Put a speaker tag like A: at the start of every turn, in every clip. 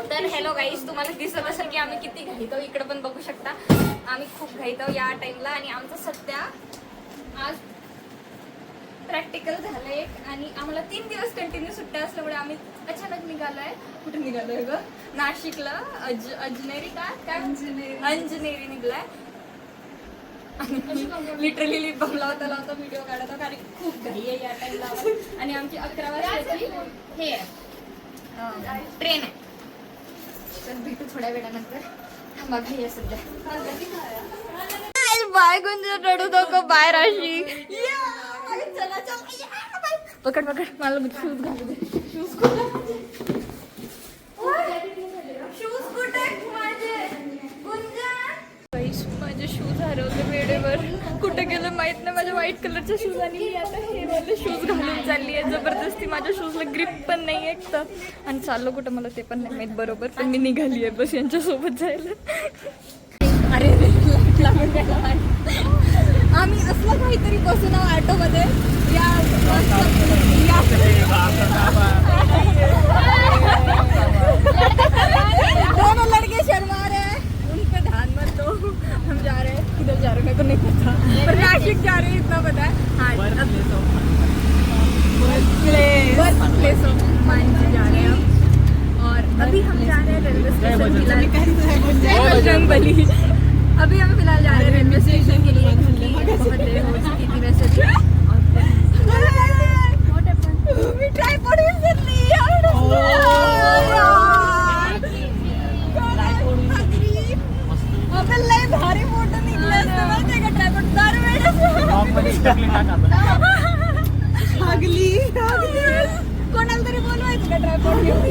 A: तर hello guys, तुम्हाला दिसत असेल की आम्ही किती घाईत आहोत. इकडे पण बघू शकता आम्ही खूप घाईत आहोत या टाइमला. आणि आमचं सध्या आज प्रॅक्टिकल झालंय आणि आम्हाला 3 दिवस कंटिन्यू सुट्ट्या असल्यामुळे आम्ही अचानक निघालोय. कुठे निघालोय ग? नाशिकला. अंजनेरी अंजनेरी निघलाय. लिटरली लिप बम लावता व्हिडिओ काढत कारण खूप घाई आहे या टाइमला. आणि आमची 11 वाजताची हे आहे ट्रेन आहे. तर भेटू थोड्या वेळानंतर. थांबा, घाई आहे सध्या. बाय गुंज रडू नको, बाय राशी. चला चला, पकड पकड, मला शूज घालू दे. शूज कुठे माझे शूज हरवले वेळेवर. कुठे गेलं माहित नाही. माझ्या व्हाईट कलरच्या शूज आणि मी आता हे वाले शूज घालून चालली आहे. जबरदस्ती माझ्या शूजला ग्रिप पण नाही एक तर. आणि चाललो कुठं मला ते पण नाही माहित बरोबर. पण मी निघाली आहे बस यांच्यासोबत जायला. अरे आम्ही असलं काहीतरी बसून ऑटोमध्ये. दोनों लड़के शर्मा रहे हैं, उन पे ध्यान मत दो. हम जा रहे हैं. किधर जा रहे हैं मेरे को नहीं पता, पर नासिक जा रहे हैं इतना पता है. हाँ, बर्थ प्लेस ऑफ माइंड से जा रहे हैं हम. और अभी हम जा रहे हैं रेलवे स्टेशन. अभी हम फिलहाल जा रहे हैं रेलवे स्टेशन के लिए क्योंकि बहुत देर हो चुकी थी वैसे भी. ट्राइपॉड विसर ली यार. आपण लय भारी फोटो निघले असते माहितीये का ट्राइपॉड दरवेळेस. आगली कोणाला तरी बोलवायचं का ट्राइपॉड घेऊन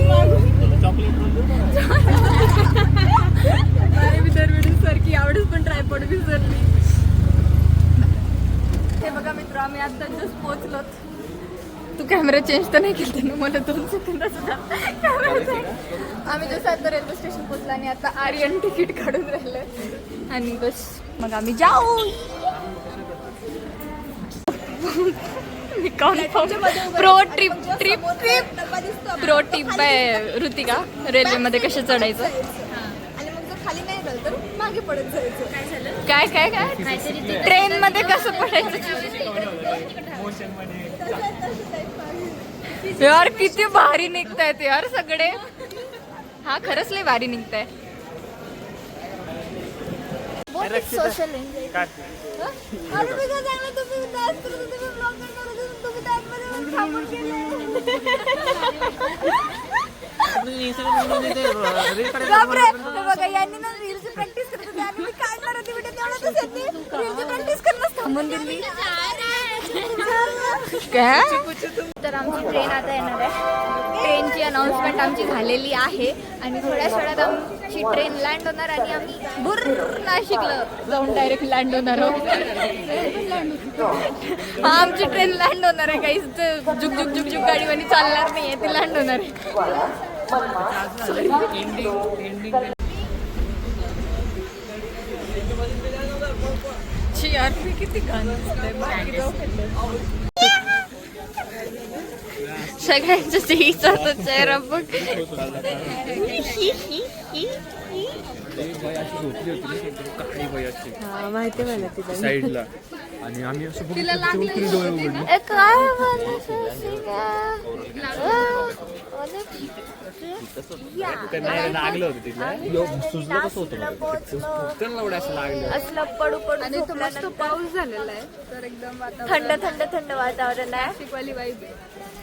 A: अरे मी दरवेळेस सारखी आवडच पण ट्राइपॉड विसरली. हे बघा मित्र, आम्ही आता जस्ट पोहोचलो. तू कॅमेरा चेंज तर नाही केला ना? मला 2 सेकंदात सुद्धा कॅमेरा. आम्ही जसं आता रेल्वे स्टेशन पोहोचलो आणि आता आर्यन तिकीट काढून राहिलं आणि बस मग आम्ही जाऊ. प्रो टिप आहे ऋतिका, रेल्वेमध्ये कसं चढायचं. आणि मग जर खाली नाही झालं तर मागे पडत जायचं. काय झालं? काय काय काय ट्रेन मध्ये कसं पडायचं यार. किती भारी निघतायत यार सगळे. हा खरंच लय भारी निघताय. Social enjoy. बघा यांनी ना रीलची प्रॅक्टिस करत होते आणि मी काढणार होती व्हिडिओ. तेवढ्यातच यांनी रीलची प्रॅक्टिस करणं थांबून दिली. काय तर आमची ट्रेन आता येणार आहे. ट्रेनची अनाउन्समेंट आमची झालेली आहे आणि थोड्याच वेळात आमची ट्रेन लँड होणार आणि आम्ही बुर्र नाशिकला जाऊन डायरेक्ट लँड होणार आहोत. हा आमची ट्रेन लँड होणार आहे. काही जुक जुक जुक जुक गाडीवानी चालणार नाहीये, ती लँड होणार आहे. यार मी किती घाण सगळ्यांच्या चेहरा चेहरा बघ. माहिती मला तिला
B: साईडला आणि आम्ही असं
A: तिला लागली
B: लागलं होतं तिला. सुजलं कसं होतं
A: असलं पडू पडू. आणि तो मस्त पाऊस झालेला आहे तर एकदम थंड थंड थंड वातावरण आहे. शिकवाली वाईब.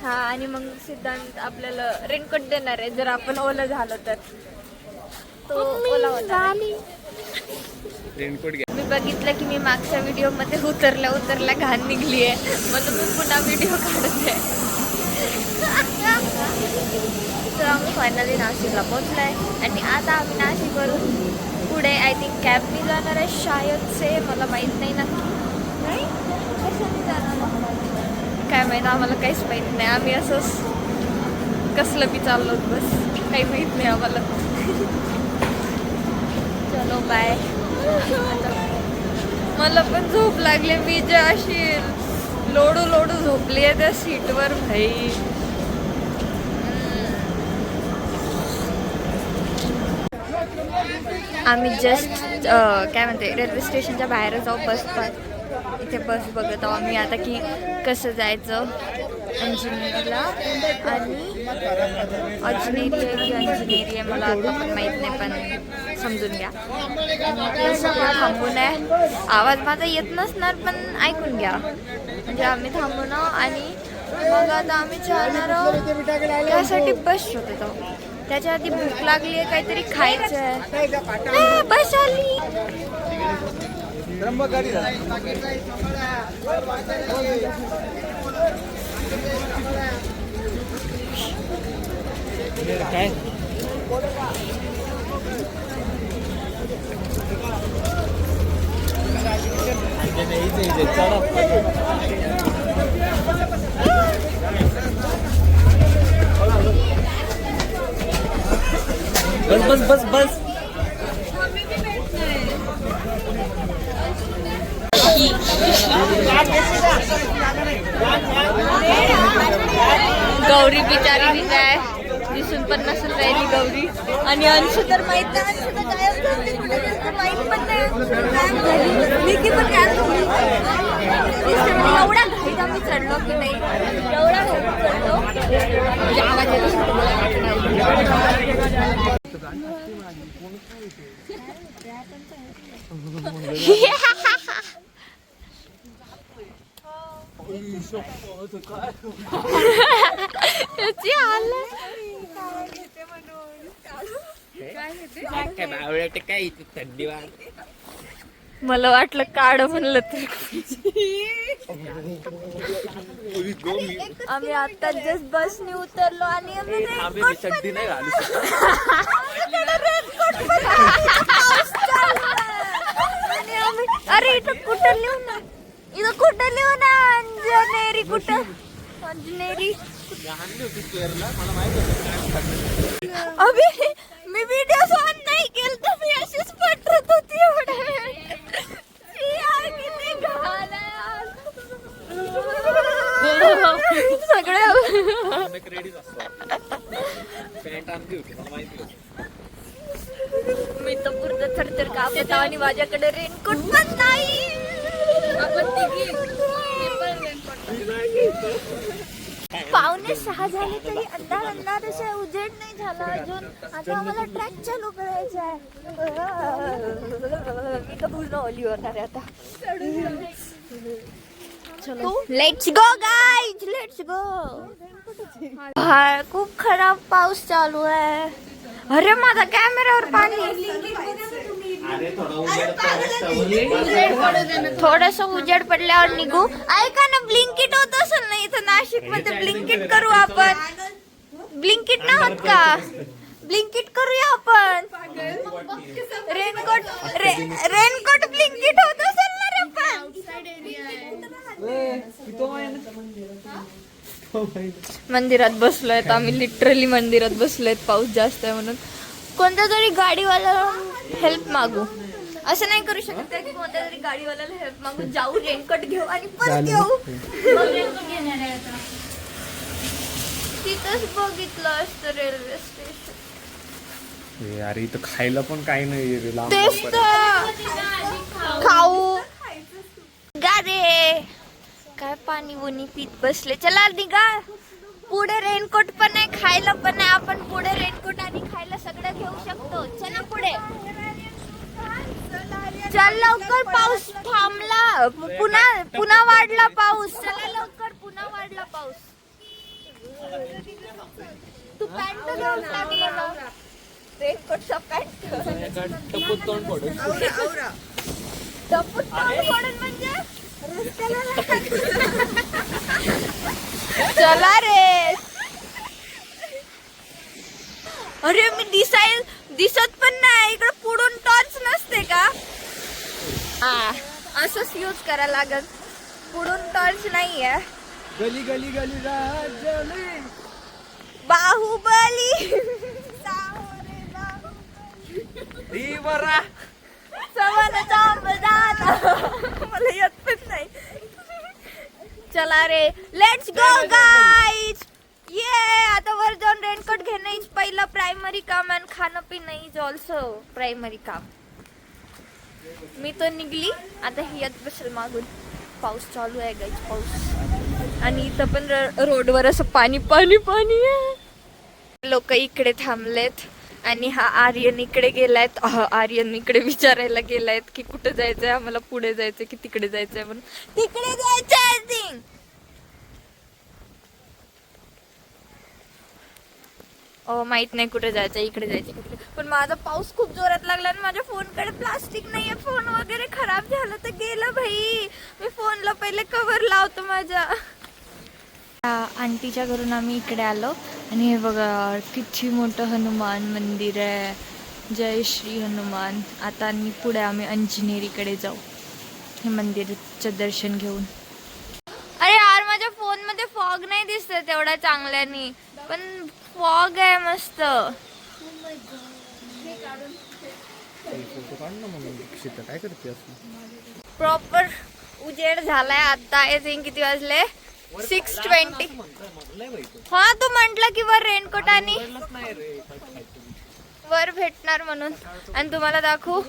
A: हा आणि मग सिद्धांत आपल्याला रेनकोट देणार आहे जर आपण ओलं झालो तर. तो ओला होता.
B: रेनकोट घ्या.
A: मी बघितलं की मी मागच्या व्हिडिओ मध्ये उतरल्या घाण निघली आहे म्हणून मी पुन्हा व्हिडिओ काढत आहे. तर आम्ही फायनली नाशिकला पोहोचलाय आणि आता आम्ही नाशिकवरून पुढे आय थिंक कॅबनी जाणार आहे शायद से. मला माहीत नाही नक्की. नाही कशाने जाणार काय माहीत, आम्हाला काहीच माहीत नाही. आम्ही असंच कसलं बी चाललो बस, काही माहीत नाही आम्हाला. चलो बाय. मला पण झोप लागली. मी जे अशी लोडू लोडू झोपली आहे त्या सीटवर भाई. आम्ही जस्ट काय म्हणते रेल्वे स्टेशनच्या बाहेर जाऊ बस पण इथे बस बघत आहो आम्ही आता की कसं जायचं अंजनेरीला. आणि अजनेरी आहे की अंजनेरी आहे मला आता पण माहीत नाही पण समजून घ्या. आणि सगळं थांबून आहे. आवाज माझा येत नसणार पण ऐकून घ्या. म्हणजे आम्ही थांबून आणि मग आता आम्ही जाणार आहोत त्यासाठी बस शोधत आहोत. त्याच्या आधी भूक लागली आहे काहीतरी खायचं आहे. बस आली.
B: काय बस बस बस बस.
A: गौरी बिचारी बी काय दिसून पण नसून राहिली गौरी. आणि अंशू तर माहित नाही. अंशू तर गायब झाली कुठे गेली माहित पण नाही. निकी पण गायब झाली. एवढा घाईत आम्ही चढलो की नाही. एवढा घाईत चढलो म्हणजे आवाज
B: काय थंडी वाजते.
A: मला वाटलं काढ म्हणलं तर. आम्ही आता जस्ट बसने उतरलो आणि आम्ही
B: चड्डी नाही घालू
A: अरे इथं कुठं लिहू ना. इथं कुठं लिहू ना अंजनेरी. कुठं अंजनेरी. अभि मी व्हिडिओ ऑन नाही केलं तर मी अशीच पटत होती. सगळं मी तर पूर्ण थरथर कापत आणि माझ्याकडे रेनकोट पण नाही. पावणे 6 झाले तरी अंधार अंधार असे उजेड नाही झाला अजून. आता आम्हाला ट्रॅक चालू करायचा आहे. मी तर पूर्ण ओली होणार आहे आता. चलो let's go guys let's go. खूप खराब पाऊस चालू आहे. अरे माझा कॅमेरावर पाणी. थोडस उजेड पडल्यावर निघू. ऐका ना ब्लिंकिट होत असेल ना इथं नाशिक मध्ये. ब्लिंकिट करू आपण. ब्लिंकिट ना होत का. ब्लिंकिट करूया आपण. रेनकोट ब्लिंकिट होत असेल ना रे पण. मंदिरात बसलोय आम्ही. लिटरली मंदिरात बसलोय. पाऊस जास्त आहे म्हणून कोणत्या तरी गाडीवाल्याला हेल्प मागू. असं नाही करू शकत की कोणत्या तरी गाडीवाल्याला हेल्प मागू. जाऊ रेनकोट घेऊ आणि परत येऊ. तिथंच बघितलं असतं रेल्वे स्टेशन.
B: अरे इथं खायला पण काही नाही.
A: तेच तर खाऊ गारे. काय पाणी बुनी पीत बसले. चला निघा. पुढे रेनकोट पण नाही खायला पण नाही. आपण पुढे रेनकोट आणि खायला सगळं घेऊ शकतो. चला पुढे चल लवकर. पाऊस थांबला. पुन्हा वाढला पाऊस. चला लवकर. पुन्हा वाढला पाऊस. तू पॅन्ट घालून टाकलं ना. रेनकोटचा पॅन्ट
B: टपूत तोंड पडून.
A: टपूत तोंड पडून म्हणजे चला रे. अरे मी दिसत पण नाही. इकडे पुढून टॉर्च नसते का. असंच यूज करायला लागत. पुढून टॉर्च नाहीये.
B: गली गली गली गली.
A: बाहुबली. मला येत पण नाही. चला रे, लेट्स गो गाईज. ये आता वर जाऊन रेनकोट घेणं इज पहिलं प्रायमरी काम आणि खाणं पिणं इज ऑल्सो प्रायमरी काम. मी तो निघली आता ही येत बसेल मागून. पाऊस चालू आहे गाईज, पाऊस. आणि इथं पण रोडवर असं पाणी पाणी पाणी आहे. लोक इकडे थांबलेत आणि हा आर्यन इकडे गेलायत. आर्यन इकडे विचारायला गेलायत की कुठे जायचंय आम्हाला, पुढे जायचंय की तिकडे जायचंय. म्हणून तिकडे जायचंय. माहित नाही कुठे जायचं, इकडे जायचं. पण माझा पाऊस खूप जोरात लागला आणि माझ्या फोनकडे प्लास्टिक नाहीये. फोन वगैरे खराब झालं तर गेलं भाई. मी फोनला पहिले कव्हर लावतो माझ्या. आंटीच्या घरून आम्ही इकडे आलो आणि हे बघा किती मोठं हनुमान मंदिर आहे. जय श्री हनुमान. आता आणि पुढे आम्ही अंजनेरीकडे जाऊ हे मंदिराचं दर्शन घेऊन. अरे यार माझ्या फोन मध्ये फॉग नाही दिसत तेवढा चांगल्यानी, पण फॉग आहे मस्त. प्रॉपर उजेड झालाय आता. आय थिंक किती वाजले, 6:20. हा तू म्हंटल की वर रेनकोट आणि वर भेटणार म्हणून. आणि तुम्हाला दाखवू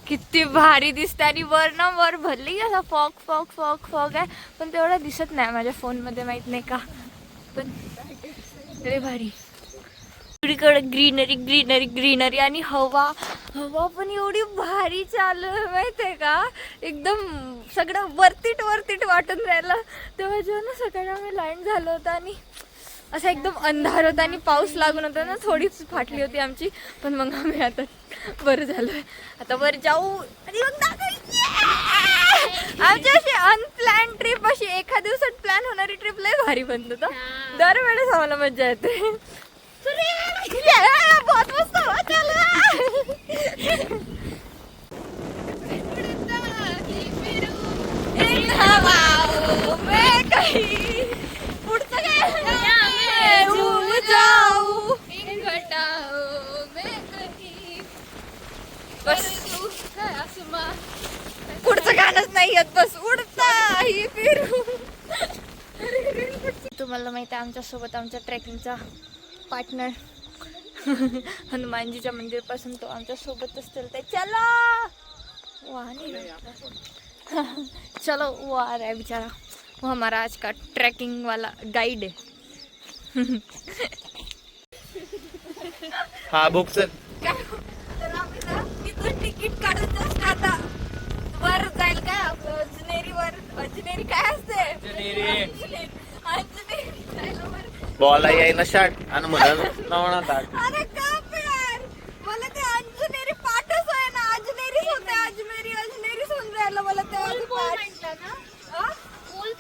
A: किती भारी दिसते. आणि वर ना वर भरली असा फॉग फॉग फॉग फॉग आहे, पण तेवढा दिसत नाही माझ्या फोन मध्ये, माहित नाही का. पण लय भारी. सगळीकडे ग्रीनरी ग्रीनरी ग्रीनरी. आणि हवा हवा पण एवढी भारी चालू आहे माहितीये का. एकदम सगळं वरतीट वरतीट वाटून राहिलं. तेव्हा जेव्हा ना सकाळी आम्ही लँड झालो होतं आणि असं एकदम अंधार होता आणि पाऊस लागून होता ना, थोडीच फाटली होती आमची. पण मग आम्ही आता बरं झालोय. आता वर जाऊ आणि मग आमची अशी अनप्लॅन ट्रिप, अशी एका दिवसात प्लॅन होणारी ट्रिप लय भारी बनत होतं. दरवेळेस आम्हाला मजा येते. बहुत मस्त पुढचं गाणंच नाही येत. बस उडता ही फिरू. तुम्हाला माहिती आहे आमच्या सोबत आमच्या ट्रेकिंगचा पार्टनर हनुमानजीच्या मंदिर पासून तो आमच्या सोबतच चलते. चलो वहाँ नहीं चलो वो आ रहा है बेचारा. वो हमारा आज का ट्रैकिंग वाला गाइड है.
B: हा बुक सर.
A: तर आम्ही ना तिथून तिकीट काढून जास्त आता वर जाईल का अजनेरी वर. अजनेरी काय असते, अंजनेरी जायला वर.
B: बॉला यायला शाट आणि म्हणा ताट.
A: अरे का यार, मला ते अंजनेरी पाठच आहे ना. अजनेरीच होते, अजमेरी अजनेरीच होऊन राहिलं मला तेव्हा.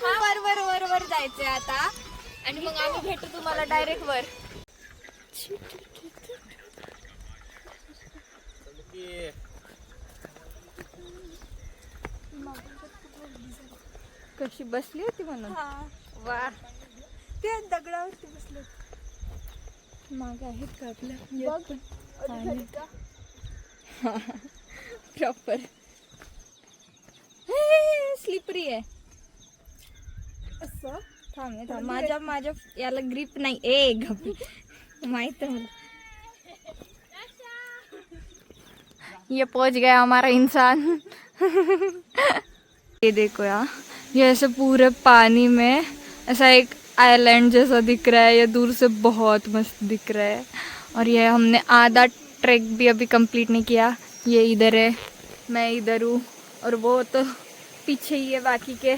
A: वर वर वर वर जायचंय आता. आणि मग आम्ही भेटू तुम्हाला डायरेक्ट वर. कशी बसली होती म्हणून. वा ते दगडावरती बसले. माग आहेत का आपल्या प्रॉपर स्लिपरी आहे असं. थांब माझ्या याला ग्रिप नाही. ए घपी माहित है मला. ये पहुंच गया हमारा इंसान. ये देखो यार, ये ऐसे पूरे पानी में ऐसा एक आइलैंड जैसा दिख रहा है. ये दूर से बहुत मस्त दिख रहा है. और ये हमने आधा ट्रैक भी अभी कंप्लीट नहीं किया. ये इधर है, मैं इधर हूँ और वो तो पीछे ही है बाकी के.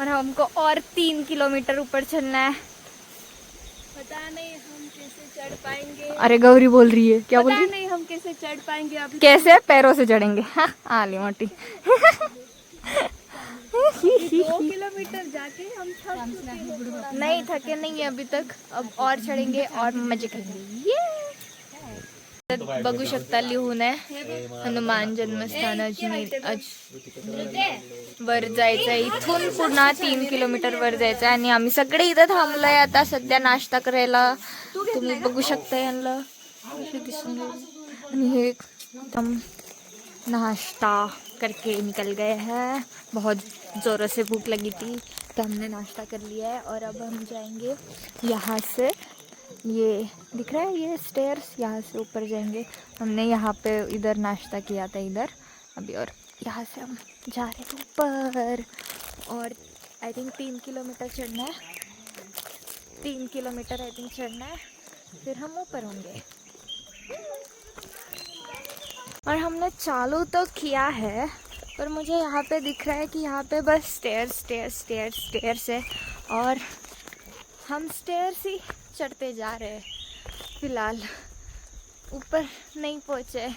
A: और हमको और 3 किलोमीटर ऊपर चलना है.
C: पता नहीं हम कैसे चढ़ पाएंगे.
A: अरे गौरी बोल रही है. क्या बोल रही है?
C: नहीं हम कैसे चढ़ पाएंगे अभी.
A: कैसे पैरों से चढ़ेंगे. हाँ आली मोटी.
C: 2 किलोमीटर जाके हम थक
A: नहीं थके नहीं अभी तक. अब और चढ़ेंगे और मजे करेंगे. ये बघू शकता लिहून आहे हनुमान जन्मस्थान अजमेर. वर जायचं इथून पुन्हा 3 किलोमीटर वर जायचं. आणि आम्ही सगळे इथं थांबलोय आता सध्या नाश्ता करायला. तुम्ही बघू शकता यांना दिसून. आणि हे एकदम नाश्ता करके निकल गए हैं. बहुत ज़ोरों से भूख लगी थी
C: तो हमने नाश्ता कर लिया है और अब हम जाएंगे यहाँ से, ये दिख रहा है ये स्टेयर्स, यहाँ से ऊपर जाएंगे। हमने यहाँ पे इधर नाश्ता किया था इधर अभी, और यहाँ से हम जा रहे हैं ऊपर। और आई थिंक 3 किलोमीटर चढ़ना है, 3 किलोमीटर आई थिंक चढ़ना है, फिर हम ऊपर होंगे। और हमने चालू तो किया है, पर मुझे यहाँ पे दिख रहा है कि यहाँ पे बस स्टेयर्स स्टेयर्स स्टेयर्स स्टेयर्स है, और हम स्टेयर्स ही चढ़ते जा रहे हैं। फिलहाल ऊपर नहीं पहुँचे,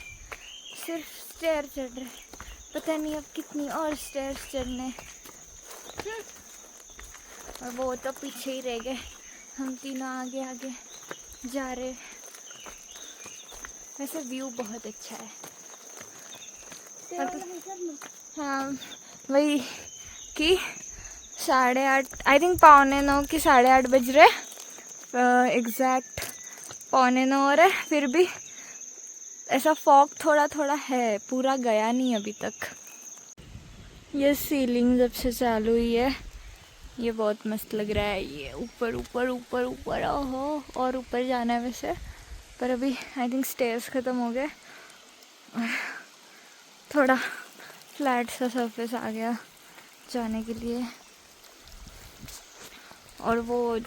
C: सिर्फ स्टेयर चढ़ रहे। पता नहीं अब कितनी और स्टेयर्स चढ़ने। और वो तो पीछे ही रह गए, हम तीनों आगे आगे जा रहे। वैसे व्यू बहुत अच्छा है। हाँ वही कि 8:30 आई थिंक 8:45 कि 8:30 बज रहे, एग्जैक्ट 8:45 हो रहे। फिर भी ऐसा फॉग थोड़ा थोड़ा है, पूरा गया नहीं अभी तक। ये सीलिंग जब से चालू हुई है ये बहुत मस्त लग रहा है। ये ऊपर ऊपर ऊपर ऊपर, ओहो, और ऊपर जाना है वैसे, पर अभी आई थिंक स्टेयर्स ख़त्म हो गए और थोड़ा फ्लैट सा सरफेस आ गया जाने के लिए। और वो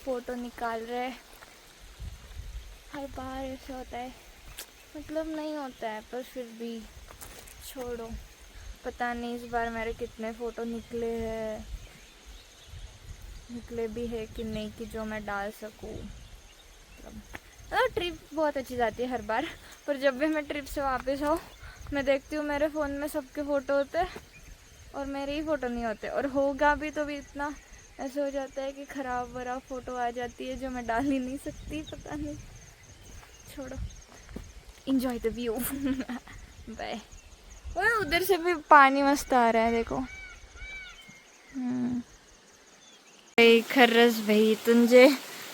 C: फ़ोटो निकाल रहे, हर बार ऐसा होता है, मतलब नहीं होता है पर फिर भी छोड़ो। पता नहीं इस बार मेरे कितने फ़ोटो निकले भी है कि नहीं, कि जो मैं डाल सकूँ। मतलब ट्रिप बहुत अच्छी जाती है हर बार, पर जब भी मैं ट्रिप से वापस आऊँ मैं देखती हूँ मेरे फ़ोन में सबके फ़ोटो होते हैं और मेरे ही फ़ोटो नहीं होते। और होगा भी तो भी इतना ऐसे हो जाता है कि ख़राब वराब फ़ोटो आ जाती है जो मैं डाल ही नहीं सकती। पता नहीं, छोड़ो, इंजॉय द व्यू। बाय। और उधर से भी पानी मस्त आ रहा है, देखो। खरंच भाई, तुझे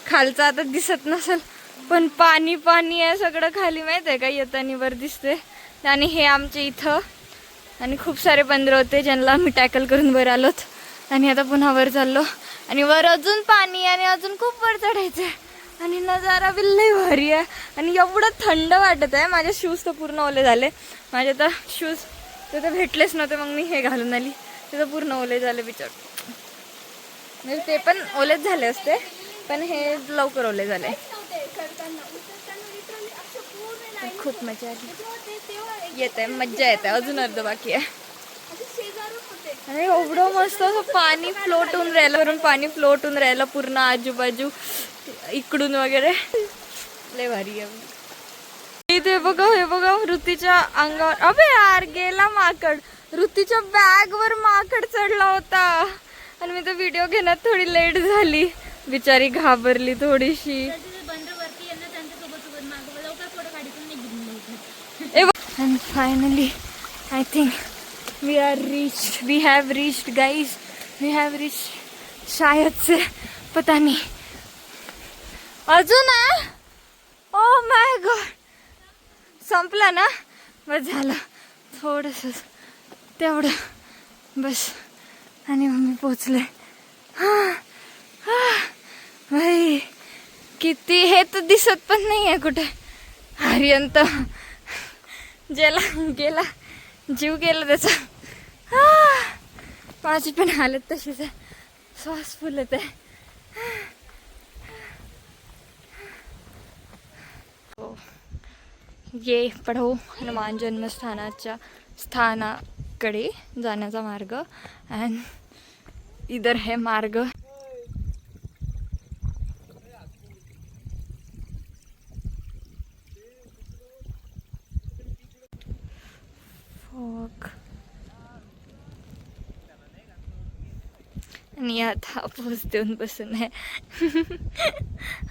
C: खालचा आता दिसत नसेल, पण पाणी पाणी आहे सगळं खाली, माहित आहे का? येतानी वर दिसते. आणि हे आमच्या इथं आणि खूप सारे बंदर होते ज्यांना आम्ही टॅकल करून वर आलोत, आणि आता पुन्हा वर चाललो, आणि वर अजून पाणी, आणि अजून खूप वर चढायचं, आणि नजारा बिल्लई भारी आहे. आणि एवढं थंड वाटत आहे. माझे शूज तर पूर्ण ओले झाले. माझे तर शूज तर भेटलेच नव्हते, मग मी हे घालून आली. ते तर पूर्ण ओले झाले बिचार. म्हणजे ते पण ओलेच झाले असते, पण हे लवकर ओले झाले. खूप मजा आली. येत आहे, मज्जा येते. अजून अर्ध बाकी आहे. आणि एवढं मस्त असं पाणी फ्लोट होऊन राहिलं, वरून पाणी फ्लोट होऊन राहिलं पूर्ण आजूबाजू इकडून वगैरे. लय भारी आहे. इथे बघा, हे बघा, ऋतीच्या अंगावर, अबे यार गेला माकड. ऋतीच्या बॅग वर माकड चढला होता, आणि मी तर व्हिडिओ घेण्यात थोडी लेट झाली. बिचारी घाबरली थोडीशी. And finally, I think we have reached guys. We have reached. शायद से, पता नहीं. अजून आहे? Oh my God. संपला ना? बस झालं. थोडंसं तेवढं बस, आणि मग मी पोचले. भाई किती, हे तर दिसत पण नाही आहे कुठे. आर्यंत गेला, जीव गेला त्याचा. माझी पण हालत तशीच आहे, श्वास फुलत आहे. ये पढो हनुमान जन्मस्थानाच्या स्थानाकडे जाण्याचा मार्ग. अँड इधर है मार्ग. आणि आता हा पोज देऊन बसून आहे.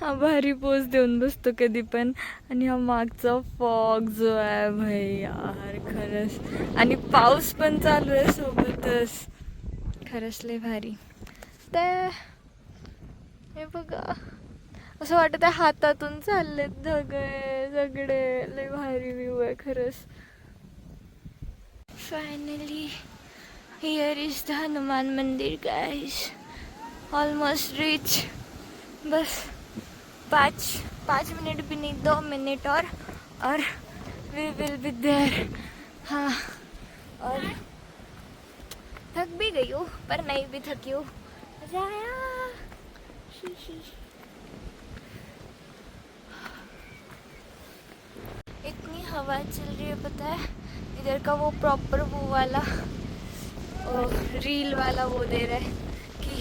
C: हा भारी पोज देऊन बसतो कधी पण. आणि हा मागचा फॉग जो आहे भाई यार, खरंच. आणि पाऊस पण चालू आहे सोबतच, खरंच लय भारी. तर हे बघा, असं वाटत आहे हातातून चाललेत सगळे. लय भारी व्ह्यू आहे खरंच. Finally here is the Hanuman mandir guys. Almost reach. बस 5 मिनट भी नहीं, 2 मिनट और वी विल बी देयर. हाँ, और थक भी गई हूँ पर नहीं भी थकी हूँ. मजा आया. इतनी हवा चल रही है पता है. इधर का वो प्रॉपर वो वाला रील वाला वो दे रहा है कि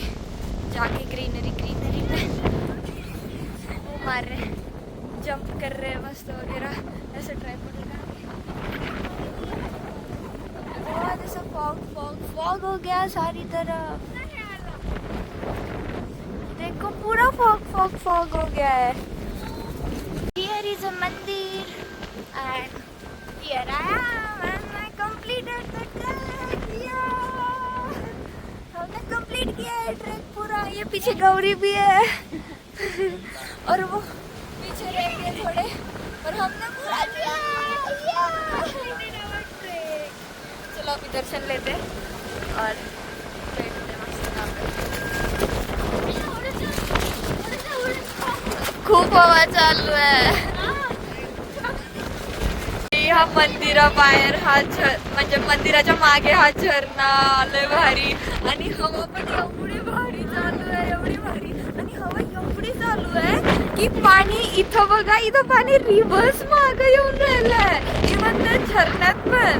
C: जाके ग्रीनरी में वो मार रहे हैं, जंप कर रहे हैं मस्त वगैरह. ऐसा ट्राइपॉड लगा बहुत ऐसा फॉग हो गया सारी तरफ. देखो पूरा फॉग हो गया है. Here is a मंदिर and here I am and I completed the trek. Yeah! हमने कंप्लीट किया है ट्रैक पूरा. ये पीछे गौरी भी है और वो पीछे रह गए थोड़े और हमने पूरा किया. चलो अभी दर्शन लेते हैं और बैठते मस्त यहाँ पे. खूप हवा चालू आहे. हा मंदिराबाहेर हा म्हणजे मंदिराच्या मागे हा झरणा लय भारी आणि हवा पण एवढी भारी चालू आहे, एवढी भारी. आणि हवा एवढी चालू आहे की पाणी इथं बघा, इथं पाणी रिव्हर्स मागे येऊन राहिलंय. इव्हन त्या झरण्यात पण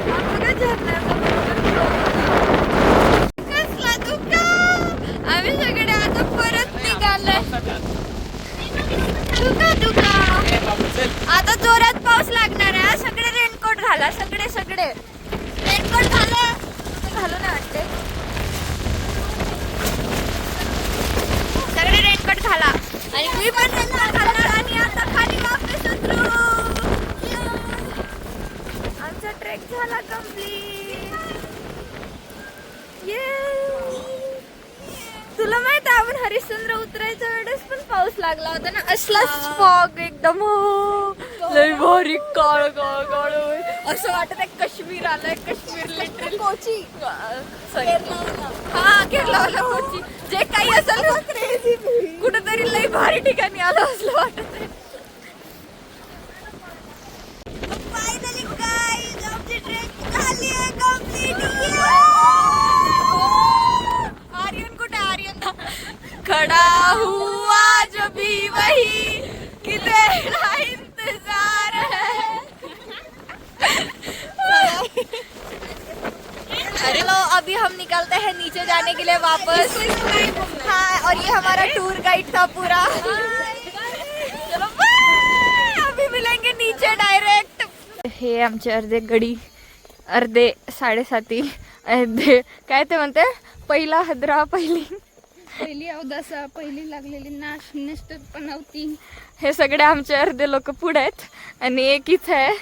C: बघा, झरण्याचा कसला धुका. आम्ही सगळे आता परत निघालोय. धुका आता जोरात पाऊस लागणार आहे. सगळे रेनकोट घाला, सगळे रेनकोट घालू ना वाटते. सगळे रेनकोट घाला आणि मी पण रेनकोट घालणार. आणि आता खाली वापस उतरू. आमचा ट्रेक झाला कंप्लीट. तुला माहित आहे आपण हरिश्चंद्र उतरायच्या वेळेस पण पाऊस लागला होता ना. असलाच फॉग एकदम लय भारी काळ असं वाटत आहे काश्मीर आलंय. काश्मीर लिटरली कोची सॉरी हा केरला कोची जे काही असेल कुठेतरी लय भारी ठिकाणी आलं असलं वाटत आहे. फायनली गाईज आमची ट्रेक झाली आहे कंप्लीट. आर्यन कुठे? आर्यन खड़ा हुआ जो भी वही कि तेरा इंतजार है. अरे लो अभी हम निकलते हैं नीचे जाने के लिए वापस. हाँ, और ये हमारा टूर गाइड था पूरा. चलो अभी मिलेंगे नीचे डायरेक्ट. हे आमचे अर्धे 7:30 अर्धे काय ते म्हणते पहिला हदरा पहिली अवदासा पहिली लागलेली नाश नष्ट पनवती. हे सगळे आमचे अर्धे लोक पुढे आहेत आणि एक इथे आहे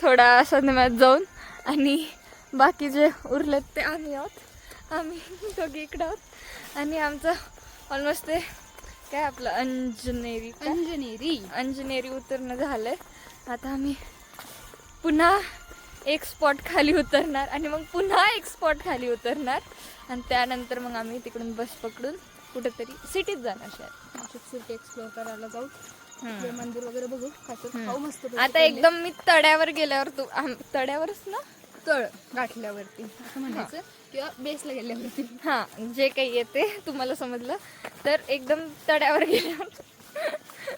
C: थोडा संदम्यात जाऊन. आणि बाकी जे उरलेत ते आम्ही आहोत. आम्ही दोघे इकडं आहोत. आणि आमचं ऑलमोस्ट ते काय आपलं अंजनेरी उतरणं झालंय. आता आम्ही पुन्हा एक स्पॉट खाली उतरणार आणि मग पुन्हा एक स्पॉट खाली उतरणार आणि त्यानंतर मग आम्ही तिकडून बस पकडून कुठेतरी सिटीत जाणार. सिटी एक्सप्लोर करायला जाऊ, मंदिर वगैरे बघू, खाऊ मस्त. आता एकदम मी तड्यावर गेल्यावर तू तड्यावरच ना, तळ गाठल्यावरती असं म्हणायचं किंवा बेसला गेल्यावरती. हा, जे काही येते तुम्हाला समजलं तर एकदम तड्यावर गेल्यावर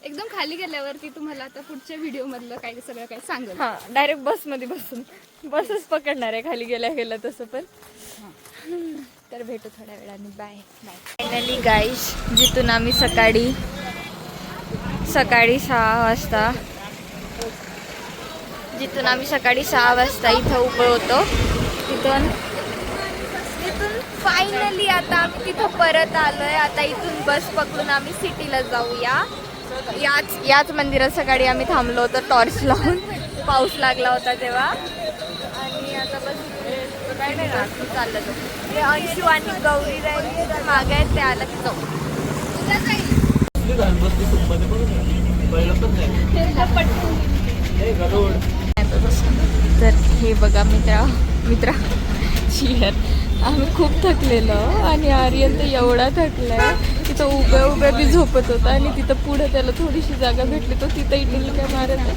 C: एकदम खाली गेल्यावरती तुम्हाला आता पुढच्या व्हिडिओ मधलं काय सगळं काय सांगेल. हा, डायरेक्ट बसमध्ये बसून बसच पकडणार आहे खाली गेल्या तसं पण. तर भेटू थोड्या वेळाने. Bye bye. फायनली गाईज जिथून आम्ही सकाळी 6 वाजता इथं उभं होतो तिथून फायनली आता आम्ही तिथं परत आलोय. आता इथून बस पकडून आम्ही सिटीला जाऊया. याच मंदिरात सकाळी आम्ही थांबलो होतो टॉर्च लावून. पाऊस लागला होता तेव्हा. आणि आता बस काय नाही चाललं तो. ते अंशू आणि गौरी राहिली मागे आहेत, ते आलं की जाऊ. तर हे बघा मित्रा चियर आम्ही खूप थकलेलो आणि आर्यन तर एवढा थकलाय की तो उभ्या उभ्या बी झोपत होता आणि तिथं पुढे त्याला थोडीशी जागा भेटली तो तिथं इडली काय मारत आहे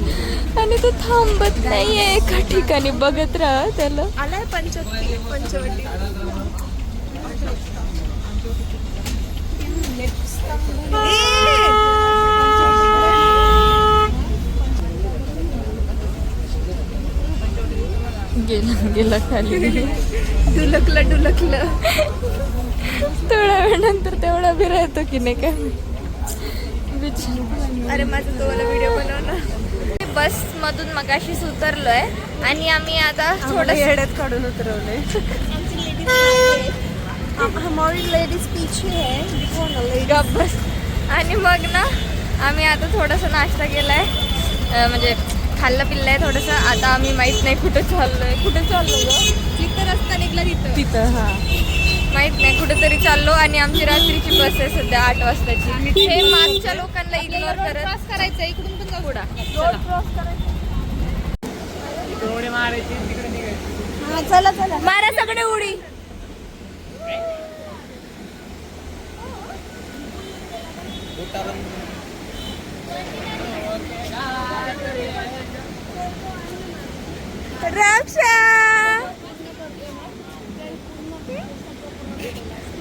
C: आणि तो थांबत नाहीये एका ठिकाणी बघत राहा त्याला.
D: आलाय पंचवटी.
C: गेला खाली.
D: डुलकलं
C: थोड्या वेळानंतर तेवढा बी राहतो की नाही काय बिचारा.
D: अरे माझा तो वाला व्हिडिओ बनव ना.
C: बस मधून मगाशीच उतरलोय आणि आम्ही आता थोडं
D: येड्यात काढून उतरवले. हमारी लेडीज पीछे है.
C: गप बस. आणि मग ना आम्ही आता थोडासा नाश्ता केलाय म्हणजे खाल्लं पिल्लंय थोडंसं. आता आम्ही माहित नाही कुठे चाललोय ग
D: जिथं रस्ता निघला
C: तिथं. हा माहित नाही कुठेतरी चाललो आणि आमची रात्रीची बस आहे सध्या 8 वाजताची. हे मागच्या लोकांना इग्नोर करत
D: क्रॉस करायचं इकडून पण जाऊ.
C: रोड क्रॉस
D: चला
C: मारा सगळे उडी.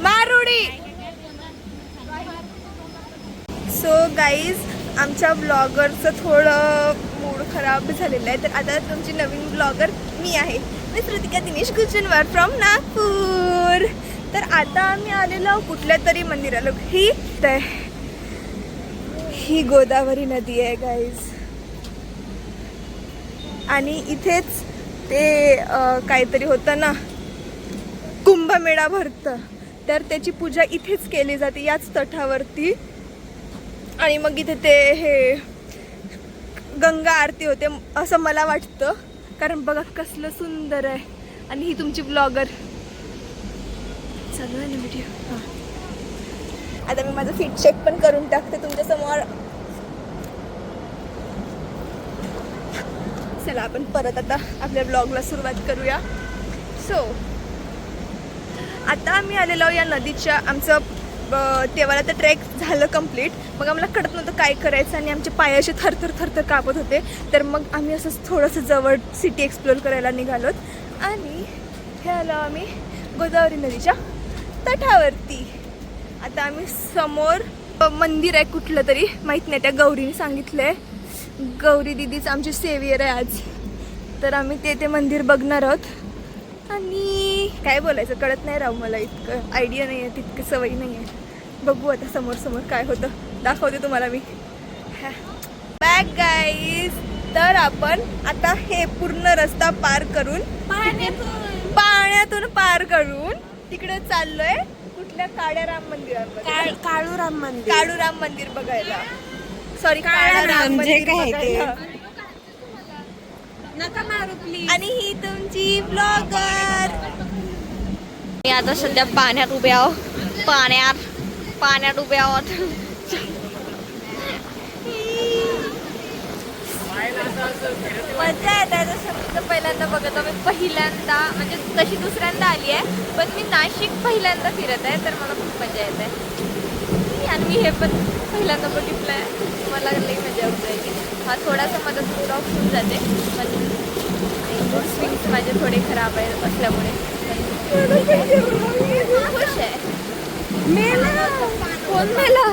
C: मारुडी.
D: सो गाईज आमच्या ब्लॉगरचं थोडं मूड खराब झालेलं आहे. तर आता तुमची नवीन ब्लॉगर मी आहे. मी श्रुतिका दिनेश कुचनवर फ्रॉम नागपूर. तर आता आम्ही आलेलो कुठल्या तरी मंदिराला. ही गोदावरी नदी आहे गाईज आणि इथेच ते काहीतरी होतं ना कुंभमेळा भरतं तर त्याची पूजा इथेच केली जाते याच तटावरती. आणि मग इथे ते हे गंगा आरती होते असं मला वाटतं. कारण बघा कसलं सुंदर आहे. आणि ही तुमची ब्लॉगर चालू आहे ना व्हिडिओ. आता मी माझं फिट चेक पण करून टाकते तुमच्यासमोर. चला आपण परत आता आपल्या ब्लॉगला सुरुवात करूया. सो आता आम्ही आलेलो या नदीच्या. आमचं तेव्हाला तर ट्रेक झालं कंप्लीट. मग आम्हाला कळत नव्हतं काय करायचं आणि आमचे पाय असे थरथर कापत होते. तर मग आम्ही असंच थोडंसं जवळ सिटी एक्सप्लोर करायला निघालोत आणि हे आलो आम्ही गोदावरी नदीच्या तटावरती. आता आम्ही समोर मंदिर आहे कुठलं तरी माहीत नाही. त्या गौरीने सांगितलं आहे. गौरी दिदीच आमची सेवियर आहे आज. तर आम्ही ते मंदिर बघणार आहोत. आणि काय बोलायचं कळत नाही राहू मला. इतकं आयडिया नाही आहे तितकी सवय नाही आहे. बघू आता समोर काय होतं दाखवते तुम्हाला मी. Back guys. तर आपण आता हे पूर्ण रस्ता पार करून पाण्यातून पार करून तिकडे चाललोय कुठल्या काळ्याराम मंदिरामध्ये. काळूराम मंदिर बघायला. सॉरी काळाराम मंदिर बघायला. आणि ही तुमची ब्लॉगर.
C: मी आता सध्या पाण्यात उभे आहोत. पाण्यात उभे आहोत. मजा येत आहे. समुद्र पहिल्यांदा बघत आहोत. मी पहिल्यांदा म्हणजे तशी दुसऱ्यांदा आली आहे पण मी नाशिक पहिल्यांदा फिरत आहे. तर मला खूप मजा येत आहे. आणि मी हे पण पहिल्यांदा बघितलं आहे. मला लई मजा होत आहे. हा थोडासा मदत स्टॉप होऊन जाते पण मूड स्विंग्स माझे थोडे खराब आहे असल्यामुळे खुश आहे.
D: मेला
C: कोण मेला?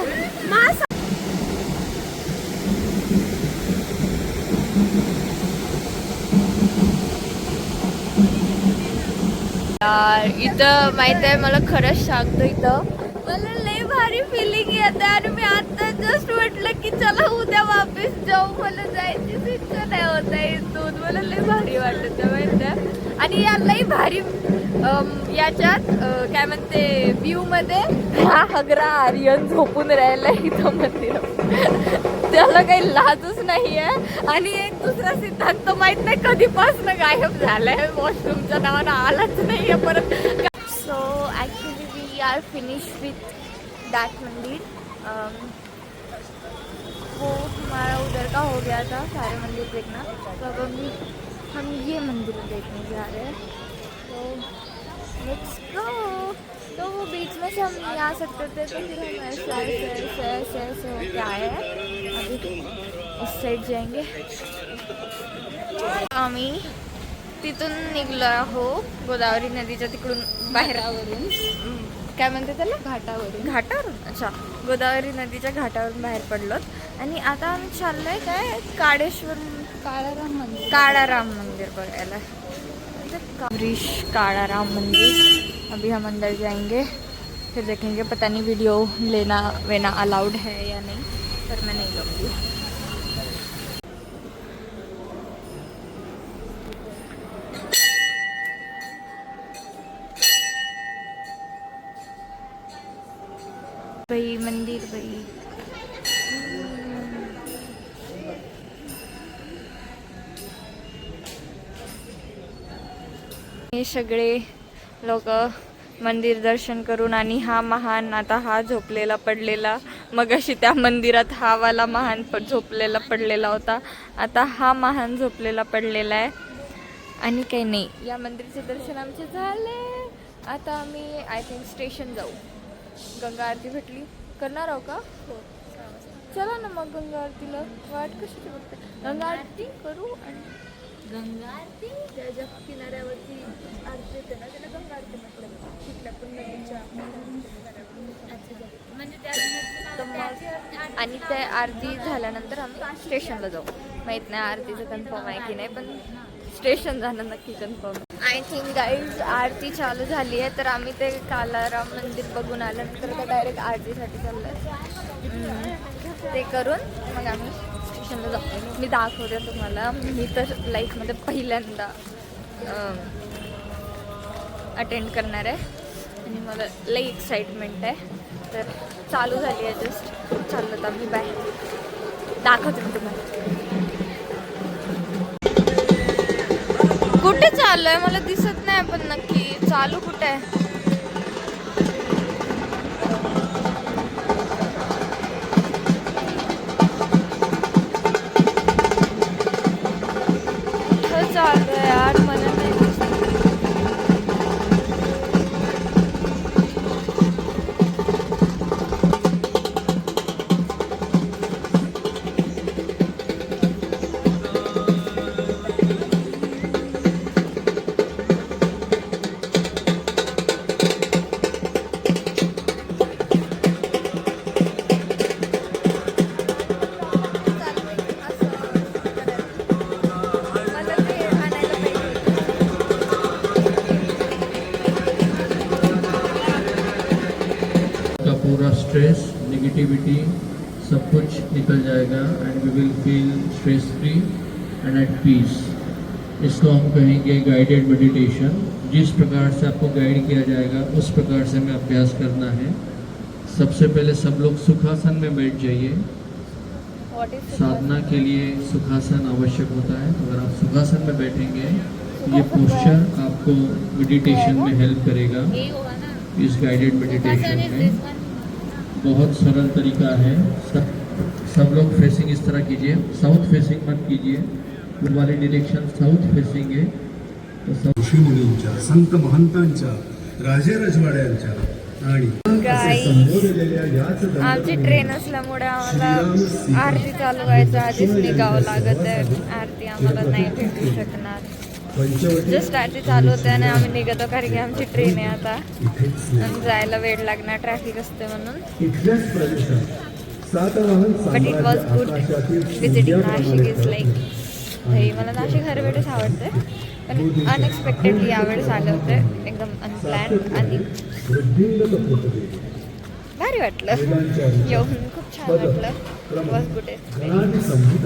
C: इथं माहित आहे मला खरंच सांगतो इथं मला लई भारी फिलिंग येते. आणि मी आता जस्ट म्हटलं की चला उद्या वापस जाऊ. मला जायचीच इच्छा नाही होत आहे इथून. मला लई भारी वाटत माहिती आहे. आणि या लई भारी याच्यात काय म्हणते व्ह्यू मध्ये हा हगरा आर्यन झोपून राहिला इथं मंदिरात. त्याला काही लाजच नाहीये. आणि एक दुसरा सिद्धांत माहित नाही कधीपासून गायब झालाय. वॉशरूमच्या नावानं आलाच नाहीये परत. So actually we are finish with that मंदिर. वो हमारा उधर का हो गया था सारे मंदिर देखना. तो अब हम ये मंदिर देखने जा रहे हैं. तो लेट्स गो। तो वो बीच में से हम नहीं आ सकते थे तो फिर हम ऐसे होके आए हैं। अभी उस साइड जाएंगे। आम्ही तिथून निघलो आहो गोदावरी नदीच्या तिकडून बाहेरावरून, काय म्हणते त्याला, घाटावरून. अच्छा, गोदावरी नदीच्या घाटावरून बाहेर पडलोत आणि आता आम्ही चाललोय काय काळाराम मंदिर बघायला. काळाराम मंदिर. अभी हम अंदर जाएंगे, फिर देखेंगे. पता नहीं वीडियो लेना अलाउड है या नहीं, पर मैं नहीं लूँगी. भाई मंदिर भाई. हे सगळे लोक मंदिर दर्शन करून आणि हा महान, आता हा झोपलेला पडलेला, मग अशी त्या मंदिरात हा वाला महान झोपलेला पडलेला होता, आता हा महान झोपलेला पडलेला आहे. आणि काही नाही, या मंदिरचे दर्शन आमचे झाले. आता आम्ही आय थिंक स्टेशन जाऊ. गंगा आरती भेटली, करणार आहो का? हो, चला ना मग गंगा आरतीला. वाट कशी बघते? गंगा आरती करू. आणि गंगा आरती त्याच्या किनाऱ्यावरती आरती येते ना, त्याला गंगा आरती म्हटलं. कुठल्या पण नदीच्या आणि त्या आरती झाल्यानंतर आम्ही स्टेशनला जाऊ. माहीत नाही आरतीचं कन्फर्म आहे की नाही, पण स्टेशन जाणं नक्की कन्फर्म. आय थिंक गाईज आरती चालू झाली आहे, तर आम्ही ते कालाराम मंदिर बघून आल्यानंतर तर डायरेक्ट आरतीसाठी चाललो आहे. ते करून मग आम्ही स्टेशनला जाऊ. मी दाखवते तुम्हाला. मी तर लाईफमध्ये पहिल्यांदा अटेंड करणार आहे आणि मला लई एक्साइटमेंट आहे. तर चालू झाली आहे जस्ट, चाललो तर आम्ही बाय. दाखवते मी तुम्हाला. कुठे चालू आहे मला दिसत नाही, पण नक्की चालू कुठे आहे. चालू आहे यार, मला नाही दिसत.
E: पूरा स्ट्रेस नेगेटिविटी सब कुछ निकल जाएगा and we will feel stress free and at peace. इसको हम कहेंगे गाइडेड मेडिटेशन. जिस प्रकार से आपको गाइड किया जाएगा उस प्रकार से हमें अभ्यास करना है. सबसे पहले सब लोग सुखासन में बैठ जाइए. साधना के लिए सुखासन आवश्यक होता है. अगर आप सुखासन में बैठेंगे ये पोस्चर आपको मेडिटेशन में हेल्प करेगा. इस गाइडेड मेडिटेशन में बहुत सरल तरीका है. सब लोग फेसिंग इस तरह कीजिए. साउथ फेसिंग मत कीजिए. पूर्व वाली डायरेक्शन साउथ फेसिंग है. तो
F: ऋषी मुनींच्या, संत महंतांच्या, राजे रजवाड्यांच्या आणि संबोधलेल्या याच
C: आमची ट्रेन असल्यामुळे आम्हाला आरती चालू व्हायच्या आधीच निघावं लागत आहे. आरती आम्हाला नाही भेटू शकणार. जस्ट आरती चालू होते आणि आम्ही निघतो, कारण की आमची ट्रेन आहे आता आणि जायला वेळ लागणार, ट्रॅफिक असते म्हणून. But it was good visiting Nashik. Is like भाई मला नाशिक हर वेळेस आवडते, पण अनएक्सपेक्टेडली यावेळेस आले होते एकदम अनप्लॅन आणि भारी वाटलं. येऊन खूप छान वाटलं. Was good.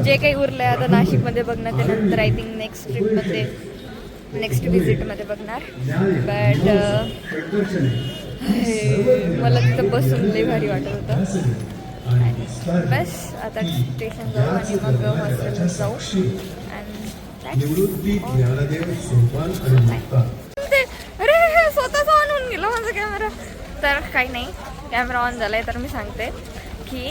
C: जे काही उरलं आहे आता नाशिकमध्ये बघणं, त्यानंतर आय थिंक नेक्स्ट विजिटमध्ये बघणार. बट मला तिथं बसून लई भारी वाटत होतं. बस आता स्टेशन जाऊ आणि मग हॉस्टेलला जाऊ. अरे स्वतःच ऑन होऊन गेलो माझा कॅमेरा. तर काही नाही, कॅमेरा ऑन झाला आहे. तर मी सांगते की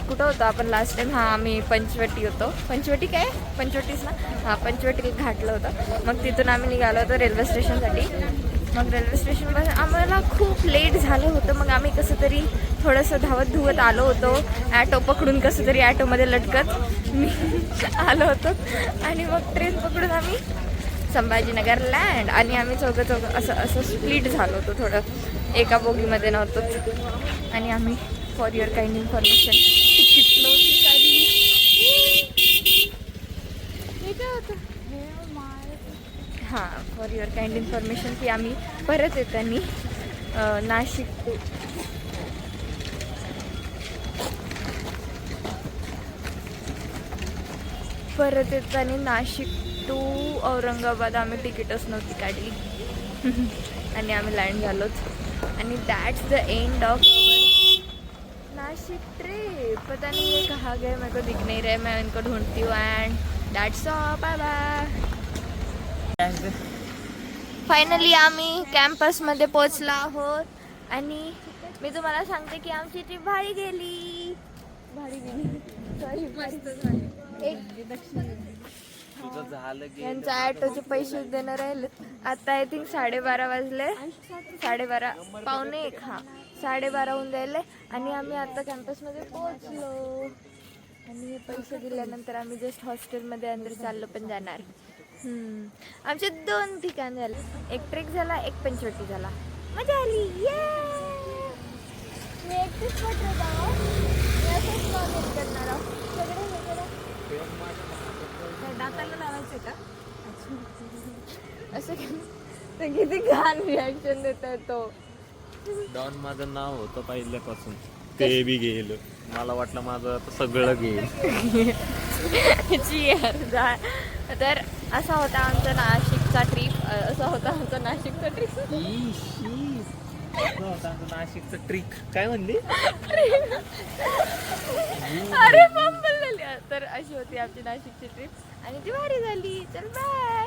C: कुठं होतो आपण लास्ट टाइम. हां, आम्ही पंचवटी होतो. पंचवटी काय? पंचवटीच ना. हां, पंचवटी घाटलं होतं. मग तिथून आम्ही निघालो होतो रेल्वे स्टेशनसाठी. मग रेल्वे स्टेशनपासून आम्हाला खूप लेट झालं होतं. मग आम्ही कसं तरी थोडंसं धावत धुवत आलो होतो. ॲटो पकडून कसं तरी ॲटोमध्ये लटकत मी आलो होतो. आणि मग ट्रेन पकडून आम्ही संभाजीनगर लँड. आणि आम्ही चौघं असं स्प्लिट झालो होतो थोडं, एका बोगीमध्ये नव्हतोच. आणि आम्ही for your kind information ticket नव्हती काढली. हे काय होतं? हां, फॉर युअर काइंड इन्फॉर्मेशन की आम्ही परत येताना नाशिक टू औरंगाबाद आम्ही तिकीटच नव्हती काढली. आणि आम्ही लँड झालोच. आणि that's the end of Nashik trip. पता नहीं ये कहाँ गए, मेरे को दिख नहीं रहे. मैं इनको ढूंढती हूँ. And that's all. Bye bye. Finally आम्ही कॅम्पसमध्ये पोचलो आहोत. आणि मी तुम्हाला सांगते की आमची ट्रिप भारी गेली. यांचा ॲटोचे पैसे देणं राहिले. आता आय थिंक 12:30 वाजले. 12:30 पावणे 1. हां, 12:30 होऊन जायले. आणि आम्ही आता कॅम्पसमध्ये पोहोचलो. आणि हे पैसे दिल्यानंतर आम्ही जस्ट हॉस्टेलमध्ये अंदर चाललो पण जाणार. आमचे 2 ठिकाण झाले. एक ट्रेक झाला, एक पंचवटी झाला. मजा आली. मी एकटीच पटत आहोत. मी असंच स्वागत करणार आहोत. दाताला लावायचं का असं? किती घाण रिॲक्शन देतोय तो.
B: डॉन माझं नाव होतं पहिल्यापासून, ते बी गेलं. मला वाटलं माझं आता सगळं गेलं.
C: तर असा होता आमचा नाशिकचा ट्रिप.
B: नाशिकचं ट्रिक काय म्हणली?
C: अरे तर अशी होती आमची नाशिकची ट्रिप. आणि ती भारी झाली. चल बाय.